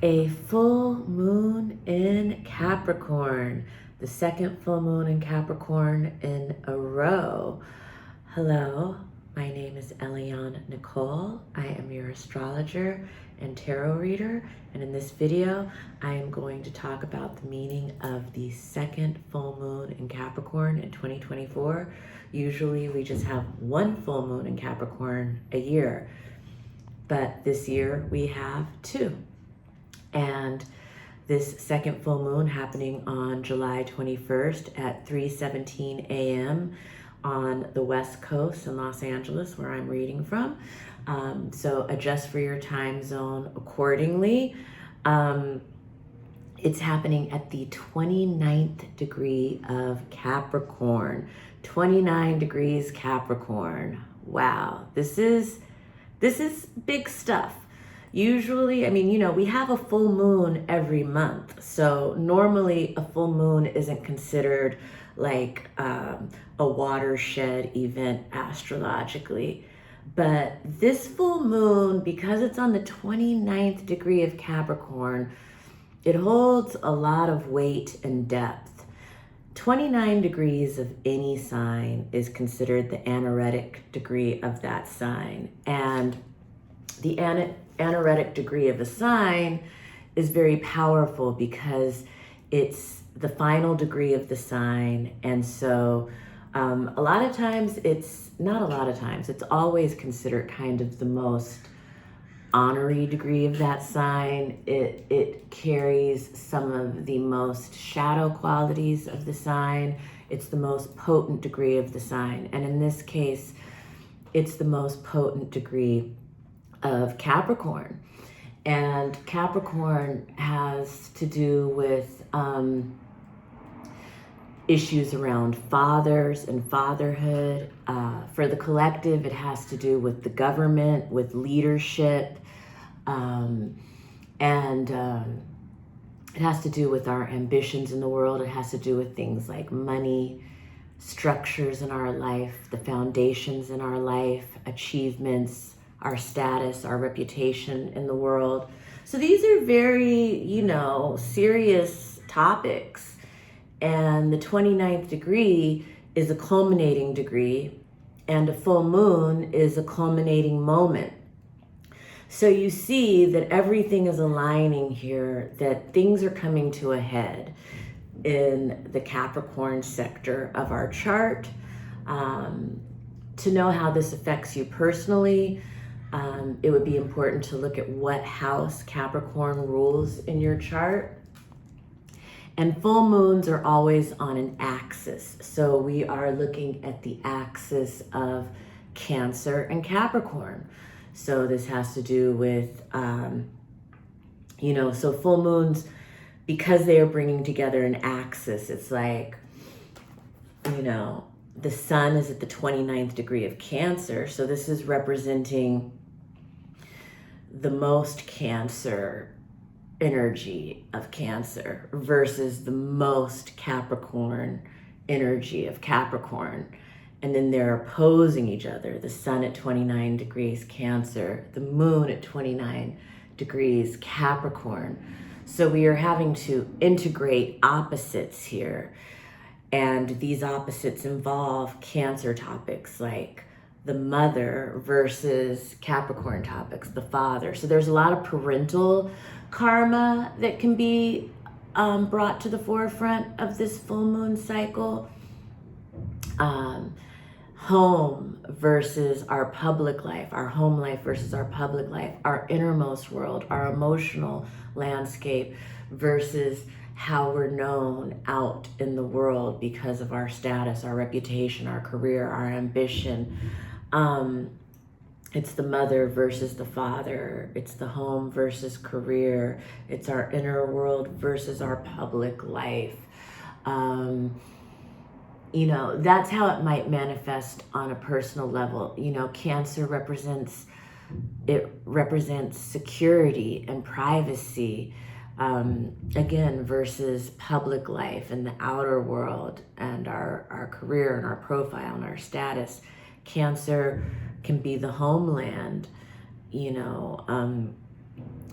A full moon in Capricorn, the second full moon in Capricorn in a row. Hello, my name is Eliane-Nicole. I am your astrologer and tarot reader, and in this video, I am going to talk about the meaning of the second full moon in Capricorn in 2024. Usually we just have one full moon in Capricorn a year, but this year we have two. And this second full moon happening on July 21st at 3:17 a.m. on the West Coast in Los Angeles, where I'm reading from. So adjust for your time zone accordingly. It's happening at the 29th degree of Capricorn. 29 degrees Capricorn. Wow, this is big stuff. Usually, we have a full moon every month. So normally a full moon isn't considered like a watershed event astrologically. But this full moon, because it's on the 29th degree of Capricorn, it holds a lot of weight and depth. 29 degrees of any sign is considered the anaretic degree of that sign. And the anaretic degree of a sign is very powerful because it's the final degree of the sign. And so a lot of times it's always considered kind of the most honorary degree of that sign. It carries some of the most shadow qualities of the sign. It's the most potent degree of the sign. And in this case, it's the most potent degree of Capricorn. And Capricorn has to do with issues around fathers and fatherhood. For the collective, it has to do with the government, with leadership, and it has to do with our ambitions in the world. It has to do with things like money, structures in our life, the foundations in our life, achievements, our status, our reputation in the world. So these are very, serious topics. And the 29th degree is a culminating degree, and a full moon is a culminating moment. So you see that everything is aligning here, that things are coming to a head in the Capricorn sector of our chart. To know how this affects you personally, it would be important to look at what house Capricorn rules in your chart. And full moons are always on an axis. So we are looking at the axis of Cancer and Capricorn. So this has to do with, so full moons, because they are bringing together an axis, it's like, the sun is at the 29th degree of Cancer. So this is representing the most Cancer energy of Cancer versus the most Capricorn energy of Capricorn. And then they're opposing each other. The sun at 29 degrees Cancer, the moon at 29 degrees Capricorn. So we are having to integrate opposites here. And these opposites involve Cancer topics like the mother versus Capricorn topics, the father. So there's a lot of parental karma that can be brought to the forefront of this full moon cycle. Home versus our public life, our home life versus our public life, our innermost world, our emotional landscape versus how we're known out in the world because of our status, our reputation, our career, our ambition. It's the mother versus the father. It's the home versus career. It's our inner world versus our public life. That's how it might manifest on a personal level. Cancer represents security and privacy, again, versus public life and the outer world and our career and our profile and our status. Cancer can be the homeland,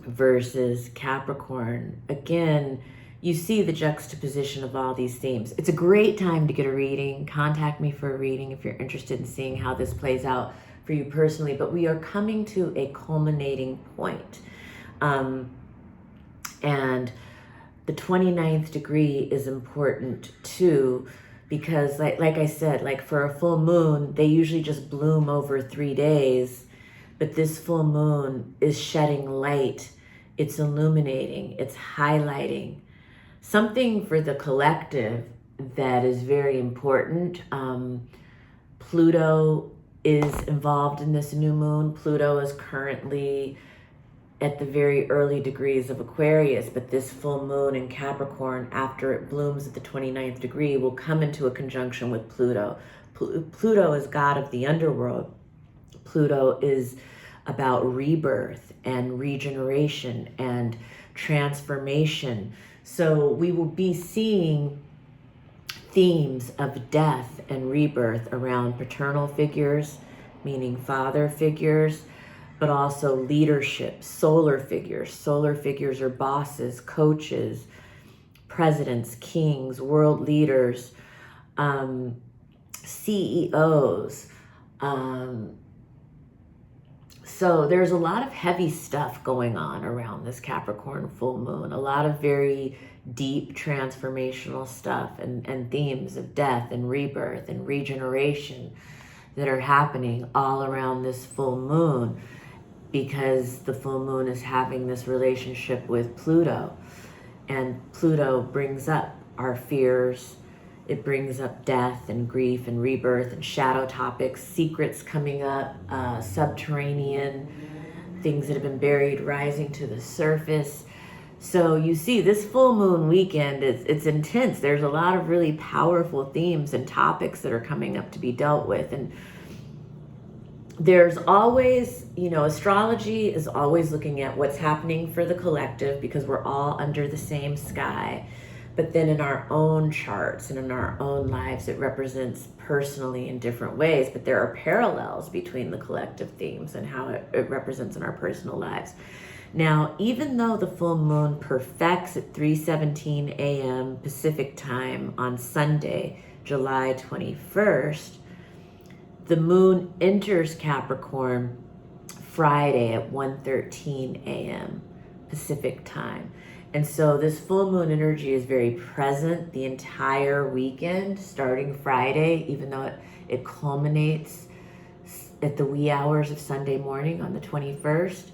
versus Capricorn. Again, you see the juxtaposition of all these themes. It's a great time to get a reading. Contact me for a reading if you're interested in seeing how this plays out for you personally. But we are coming to a culminating point. And the 29th degree is important too, because like I said, like for a full moon, they usually just bloom over 3 days. But this full moon is shedding light. It's illuminating. It's highlighting something for the collective that is very important. Pluto is involved in this new moon. Pluto is currently at the very early degrees of Aquarius, but this full moon in Capricorn, after it blooms at the 29th degree, will come into a conjunction with Pluto. Pluto is god of the underworld. Pluto is about rebirth and regeneration and transformation. So we will be seeing themes of death and rebirth around paternal figures, meaning father figures, but also leadership, solar figures. Solar figures are bosses, coaches, presidents, kings, world leaders, CEOs. So there's a lot of heavy stuff going on around this Capricorn full moon, a lot of very deep transformational stuff and themes of death and rebirth and regeneration that are happening all around this full moon, because the full moon is having this relationship with Pluto, and Pluto brings up our fears. It brings up death and grief and rebirth and shadow topics, secrets coming up, subterranean things that have been buried rising to the surface. So you see this full moon weekend, it's intense. There's a lot of really powerful themes and topics that are coming up to be dealt with. And there's always, astrology is always looking at what's happening for the collective, because we're all under the same sky. But then in our own charts and in our own lives, it represents personally in different ways. But there are parallels between the collective themes and how it represents in our personal lives. Now, even though the full moon perfects at 3:17 a.m. Pacific time on Sunday, July 21st, the moon enters Capricorn Friday at 1:13 a.m. Pacific time. And so this full moon energy is very present the entire weekend, starting Friday, even though it culminates at the wee hours of Sunday morning on the 21st.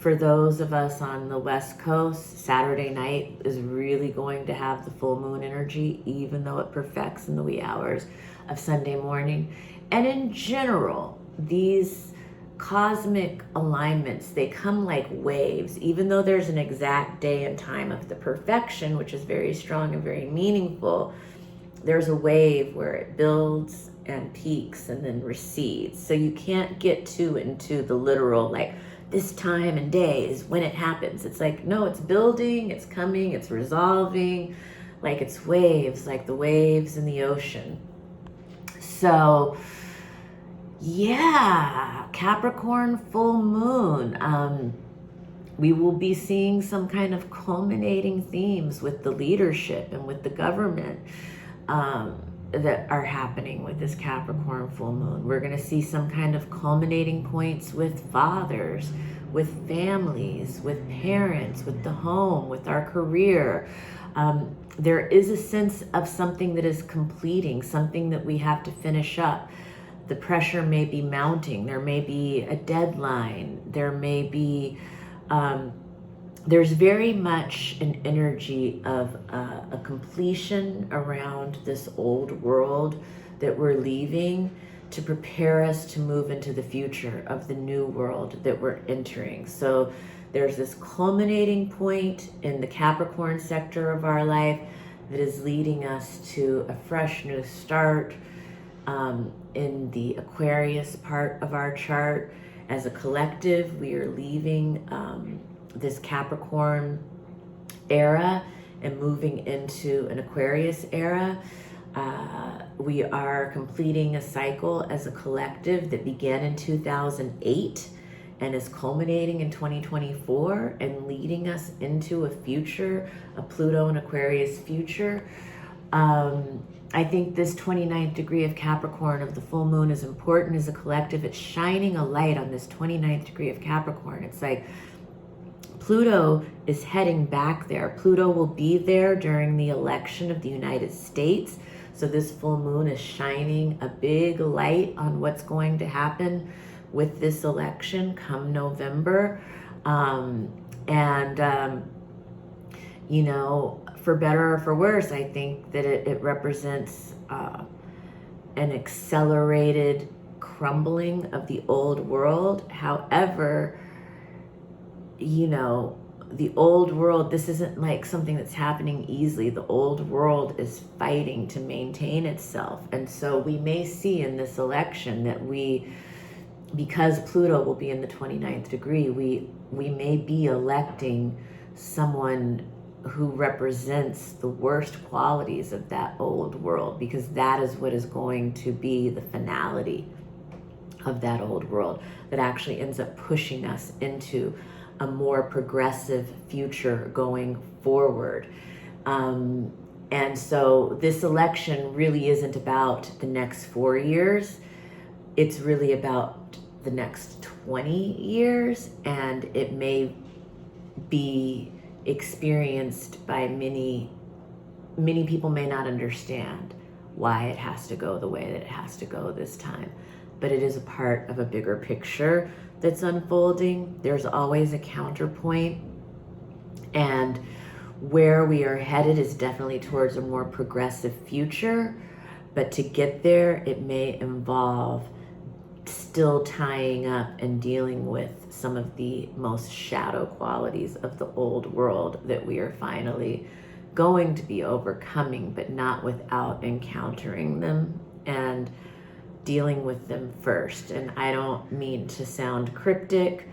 For those of us on the West Coast, Saturday night is really going to have the full moon energy, even though it perfects in the wee hours of Sunday morning. And in general, these cosmic alignments, they come like waves. Even though there's an exact day and time of the perfection, which is very strong and very meaningful, there's a wave where it builds and peaks and then recedes. So you can't get too into the literal, like this time and day is when it happens. It's like, no, it's building, it's coming, it's resolving, like it's waves, like the waves in the ocean. So yeah, Capricorn full moon. We will be seeing some kind of culminating themes with the leadership and with the government that are happening with this Capricorn full moon. We're going to see some kind of culminating points with fathers, with families, with parents, with the home, with our career. There is a sense of something that is completing, something that we have to finish up. The pressure may be mounting. There may be a deadline. There may be, there's very much an energy of a completion around this old world that we're leaving to prepare us to move into the future of the new world that we're entering. So there's this culminating point in the Capricorn sector of our life that is leading us to a fresh new start. In the Aquarius part of our chart, as a collective, we are leaving this Capricorn era and moving into an Aquarius era. We are completing a cycle as a collective that began in 2008 and is culminating in 2024 and leading us into a future, a Pluto and Aquarius future. I think this 29th degree of Capricorn of the full moon is important as a collective. It's shining a light on this 29th degree of Capricorn. It's like Pluto is heading back there. Pluto will be there during the election of the United States. So this full moon is shining a big light on what's going to happen with this election come November. You know, for better or for worse, I think that it represents an accelerated crumbling of the old world. However, you know, the old world, this isn't like something that's happening easily. The old world is fighting to maintain itself. And so we may see in this election that because Pluto will be in the 29th degree, we may be electing someone who represents the worst qualities of that old world, because that is what is going to be the finality of that old world that actually ends up pushing us into a more progressive future going forward. And so this election really isn't about the next 4 years. It's really about the next 20 years, and it may be experienced by many people may not understand why it has to go the way that it has to go this time, but it is a part of a bigger picture that's unfolding. There's always a counterpoint, and where we are headed is definitely towards a more progressive future, but to get there, it may involve still tying up and dealing with some of the most shadow qualities of the old world that we are finally going to be overcoming, but not without encountering them and dealing with them first. And I don't mean to sound cryptic,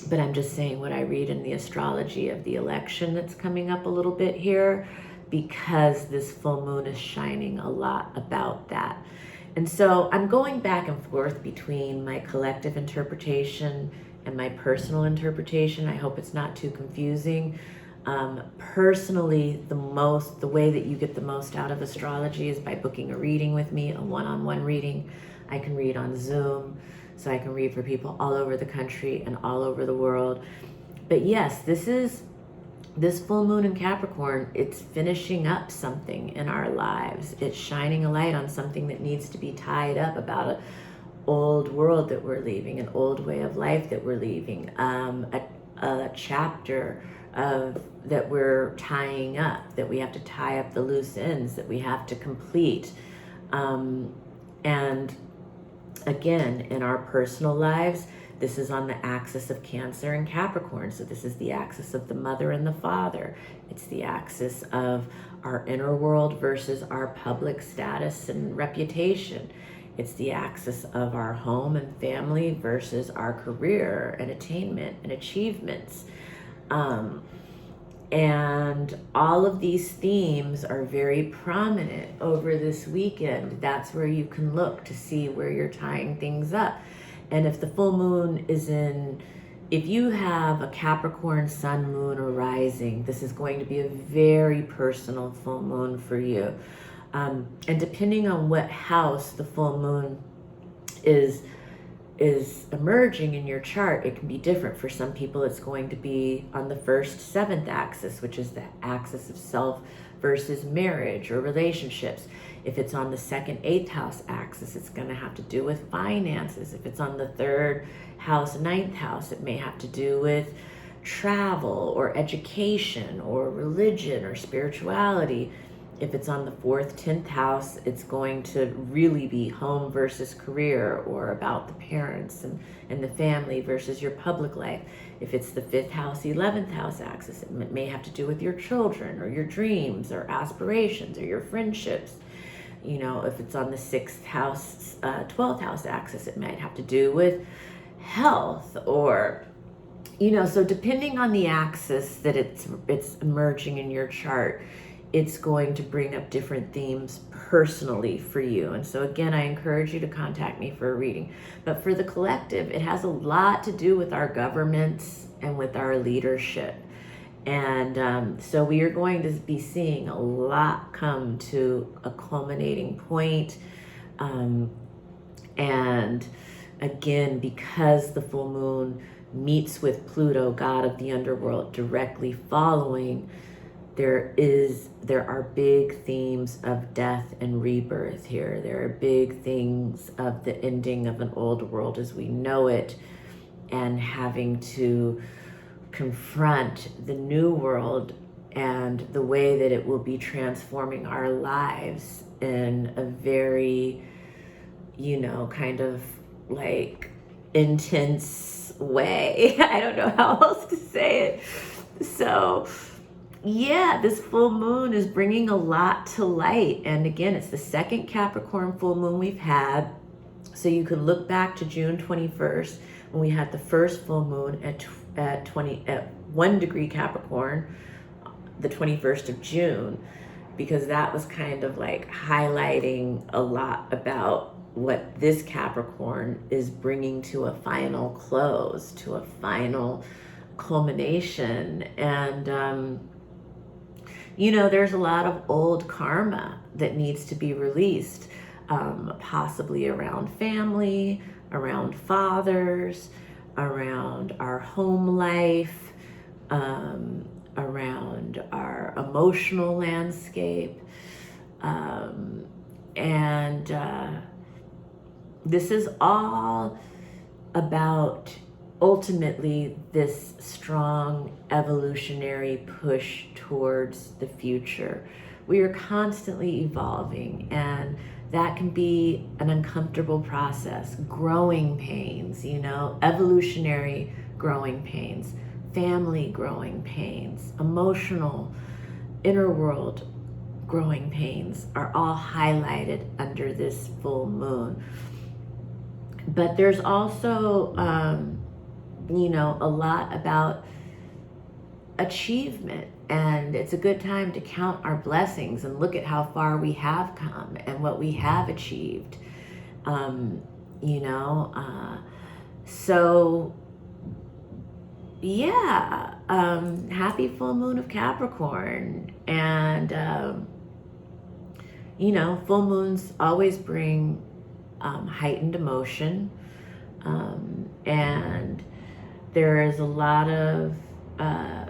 but I'm just saying what I read in the astrology of the election that's coming up a little bit here, because this full moon is shining a lot about that. And so I'm going back and forth between my collective interpretation and my personal interpretation. I hope it's not too confusing. Personally, the way that you get the most out of astrology is by booking a reading with me, a one-on-one reading. I can read on Zoom, so I can read for people all over the country and all over the world. But yes, this full moon in Capricorn, it's finishing up something in our lives. It's shining a light on something that needs to be tied up about an old world that we're leaving, an old way of life that we're leaving, a chapter that we're tying up, that we have to tie up the loose ends, that we have to complete. And again, in our personal lives, this is on the axis of Cancer and Capricorn. So this is the axis of the mother and the father. It's the axis of our inner world versus our public status and reputation. It's the axis of our home and family versus our career and attainment and achievements. And all of these themes are very prominent over this weekend. That's where you can look to see where you're tying things up. And if the full moon is if you have a Capricorn sun, moon, or rising, this is going to be a very personal full moon for you. And depending on what house the full moon is emerging in your chart, it can be different. For some people, it's going to be on the 1st, 7th axis, which is the axis of self versus marriage or relationships. If it's on the 2nd, 8th house axis, it's going to have to do with finances. If it's on the 3rd house, 9th house, it may have to do with travel or education or religion or spirituality. If it's on the 4th, 10th house, it's going to really be home versus career, or about the parents and the family versus your public life. If it's the 5th house, 11th house axis, it may have to do with your children or your dreams or aspirations or your friendships. You know, if it's on the 6th house, 12th house axis, it might have to do with health, or, you know, so depending on the axis that it's emerging in your chart, it's going to bring up different themes personally for you. And so again, I encourage you to contact me for a reading. But for the collective, it has a lot to do with our governments and with our leadership. And so we are going to be seeing a lot come to a culminating point. And again, because the full moon meets with Pluto, god of the underworld, directly following, there are big themes of death and rebirth here. There are big things of the ending of an old world as we know it, and having to confront the new world and the way that it will be transforming our lives in a very, kind of like intense way. I don't know how else to say it. So yeah, this full moon is bringing a lot to light. And again, it's the second Capricorn full moon we've had. So you can look back to June 21st when we had the first full moon at 1 degree Capricorn, the 21st of June, because that was kind of like highlighting a lot about what this Capricorn is bringing to a final close, to a final culmination. And there's a lot of old karma that needs to be released, possibly around family, around fathers, around our home life, around our emotional landscape. And this is all about ultimately this strong evolutionary push towards the future. We are constantly evolving, and that can be an uncomfortable process. Growing pains, evolutionary growing pains, family growing pains, emotional, inner world growing pains are all highlighted under this full moon. But there's also, a lot about achievement, and it's a good time to count our blessings and look at how far we have come and what we have achieved. So yeah, happy full moon of Capricorn. And full moons always bring heightened emotion, and there is a lot of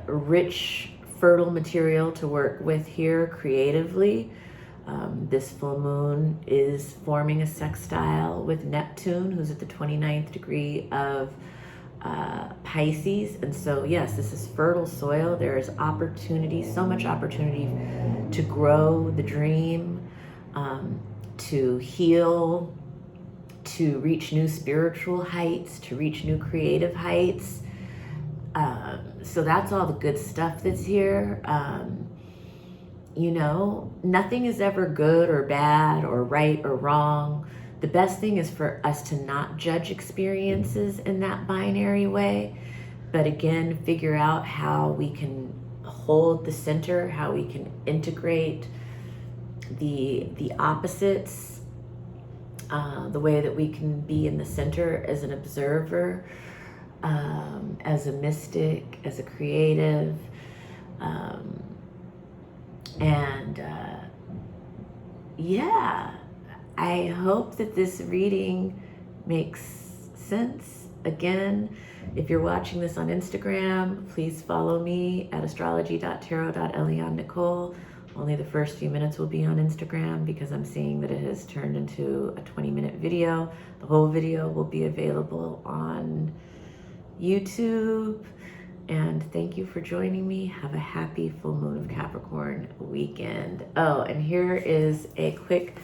rich, fertile material to work with here creatively. This full moon is forming a sextile with Neptune, who's at the 29th degree of Pisces. And so, yes, this is fertile soil. There is opportunity, so much opportunity to grow the dream, to heal, to reach new spiritual heights, to reach new creative heights. So that's all the good stuff that's here. Nothing is ever good or bad or right or wrong. The best thing is for us to not judge experiences in that binary way, but again, figure out how we can hold the center, how we can integrate the opposites, the way that we can be in the center as an observer, as a mystic, as a creative, I hope that this reading makes sense. Again, if you're watching this on Instagram, please follow me at astrology.tarot.Eliane-Nicole. Only the first few minutes will be on Instagram because I'm seeing that it has turned into a 20-minute video. The whole video will be available on YouTube. And thank you for joining me. Have a happy full moon of Capricorn weekend. Oh, and here is a quick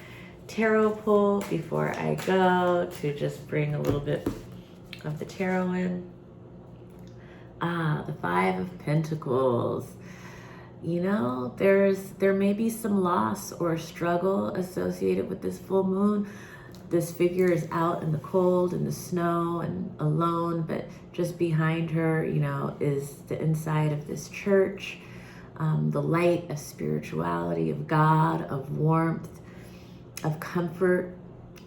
tarot pull before I go to just bring a little bit of the tarot in. The Five of Pentacles. There may be some loss or struggle associated with this full moon. This figure is out in the cold and the snow and alone, but just behind her, is the inside of this church. The light of spirituality, of God, of warmth, of comfort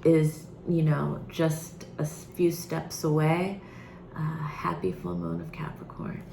is, you know, just a few steps away. Happy full moon of Capricorn.